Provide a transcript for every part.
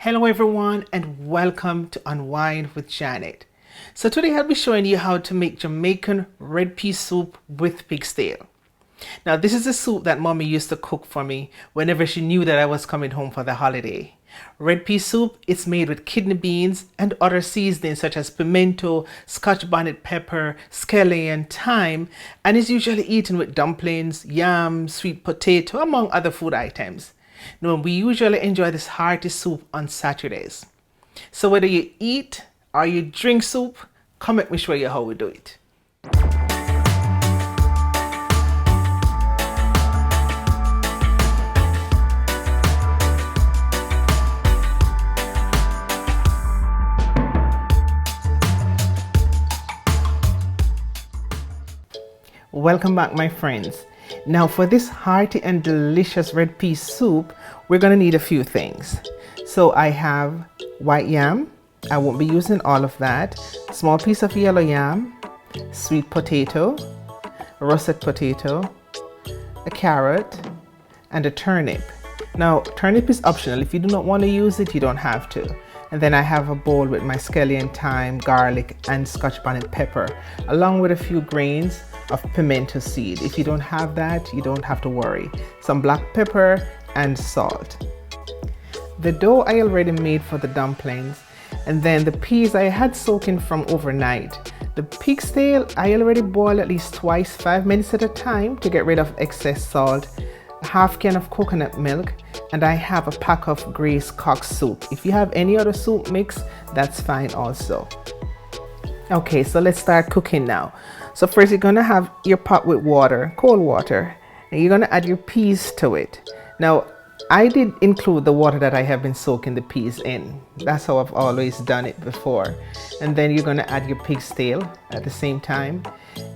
Hello everyone and welcome to UnWine with Janet. So today I'll be showing you how to make Jamaican red pea soup with pigtail. Now this is a soup that mommy used to cook for me whenever she knew that I was coming home for the holiday. Red pea soup is made with kidney beans and other seasonings such as pimento, scotch bonnet pepper, scallion, thyme, and is usually eaten with dumplings, yam, sweet potato, among other food items. Now, we usually enjoy this hearty soup on Saturdays. So whether you eat or you drink soup, come let me show you how we do it. Welcome back, my friends. Now for this hearty and delicious red pea soup, we're going to need a few things. So I have white yam. I won't be using all of that. Small piece of yellow yam, sweet potato, russet potato, a carrot, and a turnip. Now turnip is optional. If you do not want to use it, you don't have to. And then I have a bowl with my scallion, thyme, garlic, and scotch bonnet pepper, along with a few grains of pimento seed. If you don't have that, you don't have to worry. Some black pepper and salt. The dough I already made for the dumplings, and then the peas I had soaking from overnight. The pigtail I already boiled at least twice, 5 minutes at a time, to get rid of excess salt. A half can of coconut milk, and I have a pack of Grace Cock soup. If you have any other soup mix, that's fine also. Okay, so let's start cooking now. So first you're gonna have your pot with water, cold water, and you're gonna add your peas to it. Now, I did include the water that I have been soaking the peas in. That's how I've always done it before. And then you're gonna add your pigtail at the same time.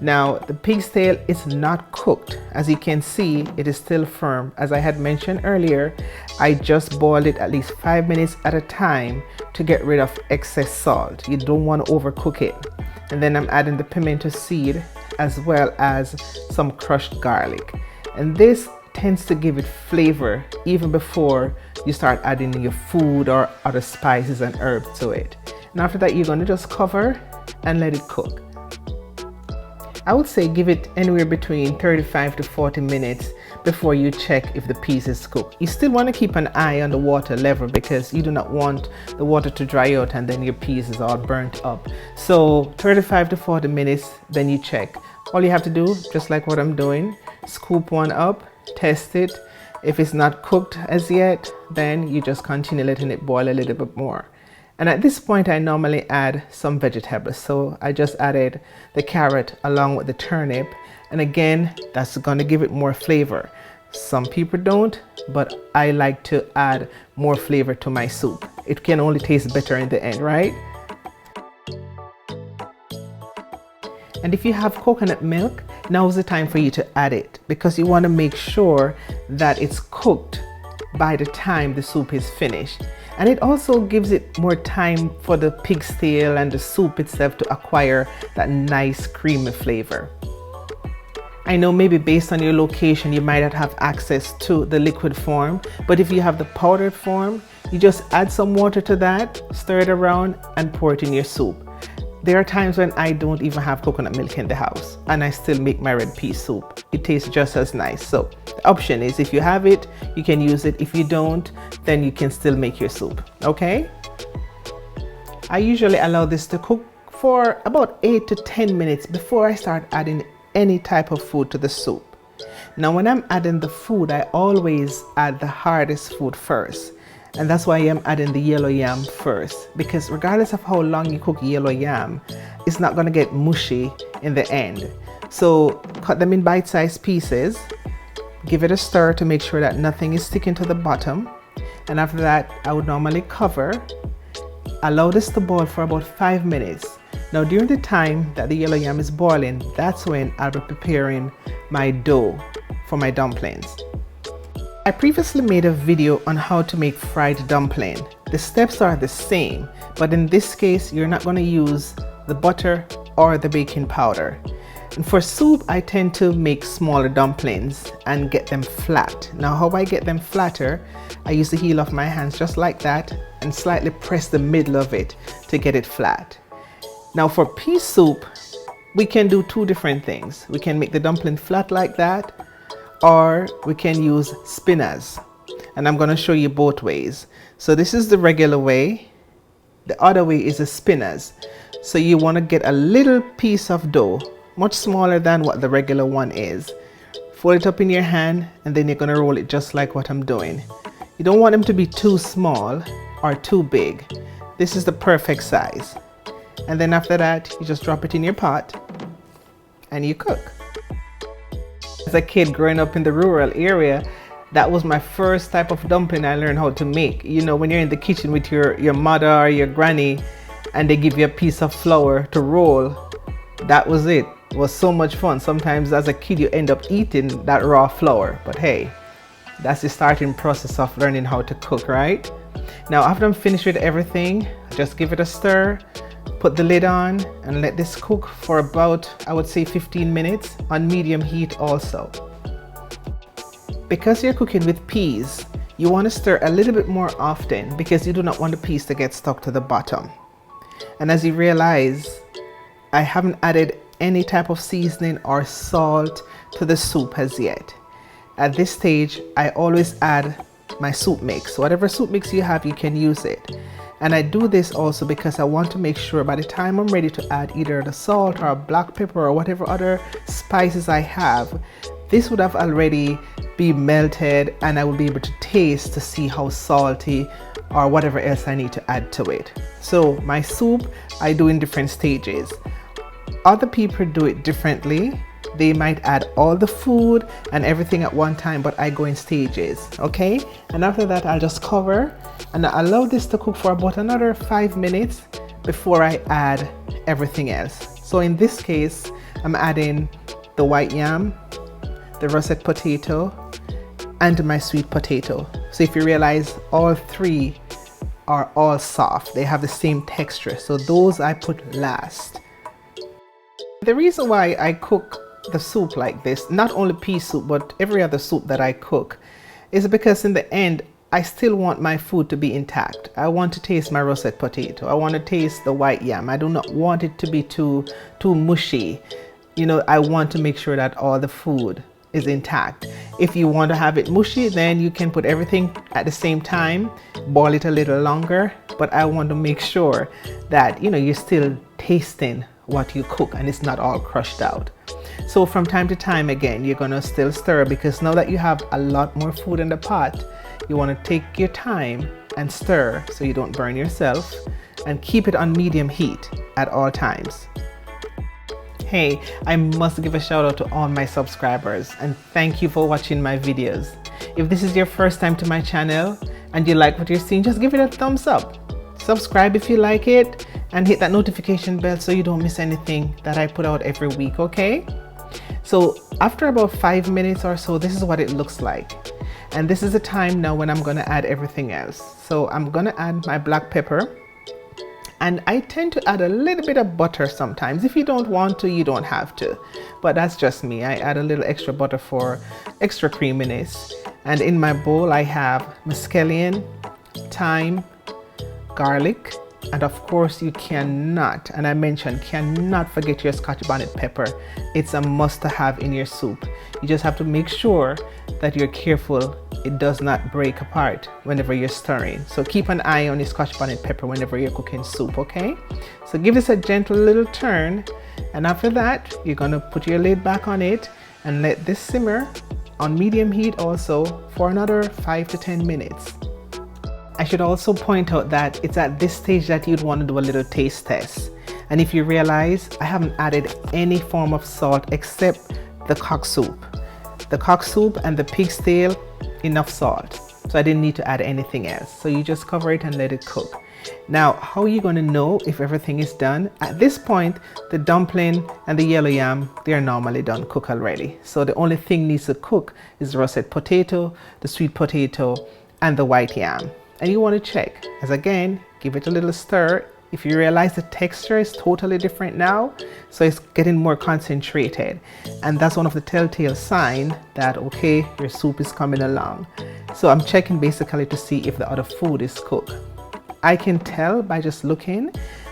Now, the pigtail is not cooked. As you can see, it is still firm. As I had mentioned earlier, I just boiled it at least 5 minutes at a time to get rid of excess salt. You don't want to overcook it. And then I'm adding the pimento seed as well as some crushed garlic. And this tends to give it flavor even before you start adding your food or other spices and herbs to it. And after that, you're going to just cover and let it cook. I would say give it anywhere between 35 to 40 minutes before you check if the peas is cooked. You still want to keep an eye on the water level because you do not want the water to dry out and then your peas is all burnt up. So 35 to 40 minutes, then you check. All you have to do, just like what I'm doing, scoop one up, test it. If it's not cooked as yet, then you just continue letting it boil a little bit more. And at this point, I normally add some vegetables. So I just added the carrot along with the turnip. And again, that's going to give it more flavor. Some people don't, but I like to add more flavor to my soup. It can only taste better in the end, right? And if you have coconut milk, now's the time for you to add it because you want to make sure that it's cooked by the time the soup is finished. And it also gives it more time for the pigtail and the soup itself to acquire that nice creamy flavor. I know maybe based on your location you might not have access to the liquid form, but if you have the powdered form, you just add some water to that, stir it around, and pour it in your soup. There are times when I don't even have coconut milk in the house and I still make my red pea soup. It tastes just as nice. So the option is if you have it, you can use it. If you don't, then you can still make your soup, okay? I usually allow this to cook for about 8 to 10 minutes before I start adding any type of food to the soup. Now when I'm adding the food, I always add the hardest food first. And that's why I'm adding the yellow yam first, because regardless of how long you cook yellow yam, it's not going to get mushy in the end. So cut them in bite-sized pieces, give it a stir to make sure that nothing is sticking to the bottom. And after that, I would normally cover, allow this to boil for about 5 minutes. Now during the time that the yellow yam is boiling, that's when I'll be preparing my dough for my dumplings. I previously made a video on how to make fried dumpling. The steps are the same, but in this case, you're not going to use the butter or the baking powder. And for soup, I tend to make smaller dumplings and get them flat. Now how I get them flatter, I use the heel of my hands just like that and slightly press the middle of it to get it flat. Now for pea soup, we can do two different things. We can make the dumpling flat like that, or we can use spinners. And I'm going to show you both ways. So this is the regular way. The other way is the spinners. So you want to get a little piece of dough, much smaller than what the regular one is. Fold it up in your hand and then you're going to roll it just like what I'm doing. You don't want them to be too small or too big. This is the perfect size. And then after that, you just drop it in your pot and you cook. As a kid growing up in the rural area, that was my first type of dumpling I learned how to make. You know, when you're in the kitchen with your mother or your granny and they give you a piece of flour to roll, that was it. It was so much fun. Sometimes as a kid you end up eating that raw flour, but hey, that's the starting process of learning how to cook, right? Now after I'm finished with everything, just give it a stir, put the lid on and let this cook for about, I would say 15 minutes on medium heat also. Because you're cooking with peas, you want to stir a little bit more often because you do not want the peas to get stuck to the bottom. And as you realize, I haven't added any type of seasoning or salt to the soup as yet. At this stage, I always add my soup mix. Whatever soup mix you have, you can use it. And I do this also because I want to make sure by the time I'm ready to add either the salt or black pepper or whatever other spices I have, this would have already been melted and I will be able to taste to see how salty or whatever else I need to add to it. So my soup, I do in different stages. Other people do it differently. They might add all the food and everything at one time, but I go in stages, okay? And after that, I'll just cover and I allow this to cook for about another 5 minutes before I add everything else. So in this case, I'm adding the white yam, the russet potato, and my sweet potato. So if you realize, all three are all soft. They have the same texture. So those I put last. The reason why I cook the soup like this, not only pea soup, but every other soup that I cook, is because in the end, I still want my food to be intact. I want to taste my russet potato. I want to taste the white yam. I do not want it to be too mushy. You know, I want to make sure that all the food is intact. If you want to have it mushy, then you can put everything at the same time, boil it a little longer, but I want to make sure that, you know, you're still tasting what you cook and it's not all crushed out. So from time to time, again, you're going to still stir because now that you have a lot more food in the pot, you want to take your time and stir so you don't burn yourself and keep it on medium heat at all times. Hey, I must give a shout out to all my subscribers and thank you for watching my videos. If this is your first time to my channel and you like what you're seeing, just give it a thumbs up. Subscribe if you like it and hit that notification bell so you don't miss anything that I put out every week, okay? So after about 5 minutes or so, this is what it looks like. And this is the time now when I'm gonna add everything else. So I'm gonna add my black pepper. And I tend to add a little bit of butter sometimes. If you don't want to, you don't have to. But that's just me. I add a little extra butter for extra creaminess. And in my bowl, I have mescallion, thyme, garlic, and of course you cannot, and I mentioned, cannot forget your Scotch bonnet pepper. It's a must to have in your soup. You just have to make sure that you're careful it does not break apart whenever you're stirring. So keep an eye on your Scotch bonnet pepper whenever you're cooking soup, okay? So give this a gentle little turn, and after that you're gonna put your lid back on it and let this simmer on medium heat also for another 5 to 10 minutes. I should also point out that it's at this stage that you'd want to do a little taste test. And if you realize, I haven't added any form of salt except the cock soup. The cock soup and the pig's tail, enough salt. So I didn't need to add anything else. So you just cover it and let it cook. Now, how are you going to know if everything is done? At this point, the dumpling and the yellow yam, they are normally done, cook already. So the only thing needs to cook is the russet potato, the sweet potato, and the white yam. And you want to check, as again, give it a little stir If you realize the texture is totally different now, so it's getting more concentrated, and that's one of the telltale signs that okay, your soup is coming along. So I'm checking basically to see if the other food is cooked. I can tell by just looking,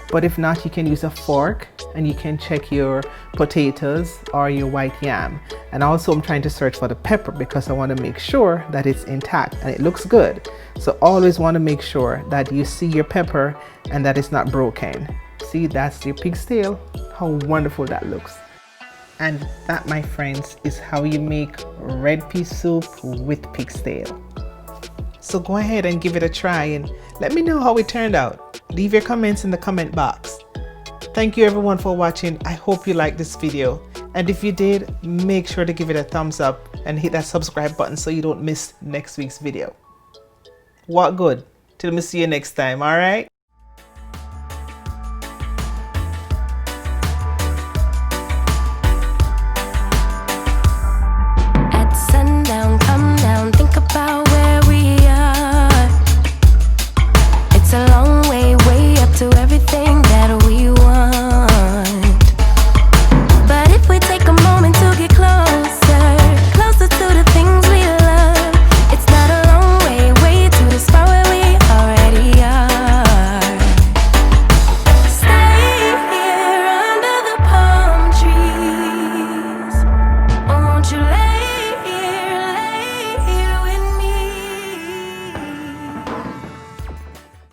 but if not, you can use a fork and you can check your potatoes or your white yam. And also I'm trying to search for the pepper because I want to make sure that it's intact and it looks good. So always want to make sure that you see your pepper and that it's not broken. See, that's your pig's tail. How wonderful that looks. And that, my friends, is how you make red pea soup with pig's tail. So go ahead and give it a try and let me know how it turned out. Leave your comments in the comment box. Thank you everyone for watching. I hope you liked this video. And if you did, make sure to give it a thumbs up and hit that subscribe button so you don't miss next week's video. What good? Till we see you next time, alright? At sundown, come down, think about where we are. It's a long way, way up to everything.